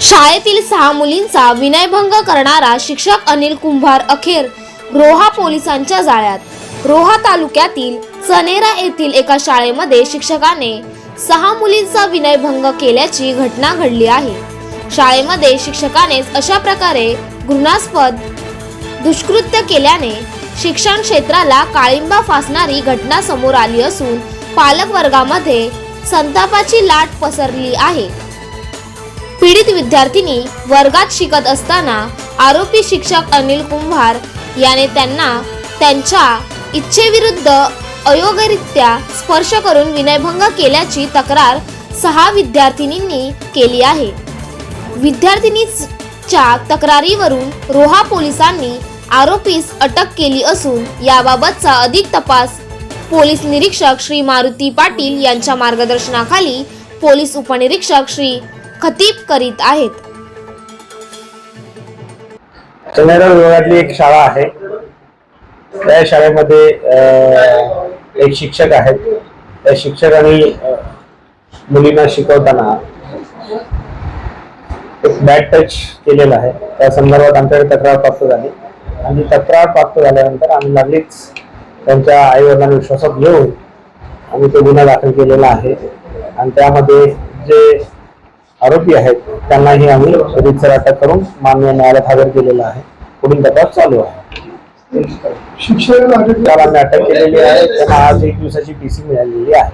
शाळेतील 6 मुलींचा विनयभंग करणारा शिक्षक अनिल कुंभार अखेर रोहा पोलिसांच्या जाळ्यात। रोहा तालुक्यातील सनेरा येथील एका शाळेमध्ये शिक्षकाने 6 मुलींचा विनयभंग केल्याची घटना घडली आहे। शाळेमध्ये शिक्षकानेच अशा प्रकारे घृणास्पद दुष्कृत्य केल्याने शिक्षण क्षेत्राला काळिंबा फासणारी घटना समोर आली असून पालक वर्गामध्ये संतापाची लाट पसरली आहे। पीडित विद्यार्थिनी वर्गात शिकत असताना आरोपी शिक्षक अनिल कुंभार याने त्यांना त्यांच्या इच्छेविरुद्ध अयोग्यरित्या स्पर्श करून विनयभंग केल्याची तक्रार 6 विद्यार्थिनींनी केली आहे। विद्यार्थिनीच्या तक्रारीवरून रोहा पोलिसांनी आरोपीस अटक केली असून याबाबतचा अधिक तपास पोलीस निरीक्षक श्री मारुती पाटील यांच्या मार्गदर्शनाखाली पोलीस उपनिरीक्षक श्री खतीब करीत आहेत। सनेरा विभागातली एक शाळा आहे। त्या शाळेमध्ये एक शिक्षक आहेत। त्या शिक्षकांनी मुलींना शिकवताना एक बॅड टच केलेला आहे। त्या संदर्भात आमच्याकडे तक्रार प्राप्त झाली आणि तक्रार प्राप्त झाल्यानंतर आम्ही लागलीच त्यांच्या आई वडिलांना विश्वासात घेऊन आम्ही तो गुन्हा दाखल केलेला आहे आणि त्यामध्ये जे आरोपी आहेत त्यांनाही आम्ही रीतसर अटक करून माननीय न्यायालयात हजर केलेला आहे। पुढील तपास चालू आहे। शिक्षकांना आम्ही अटक केलेली आहे। त्यांना आज 1 दिवसाची PC मिळालेली आहे।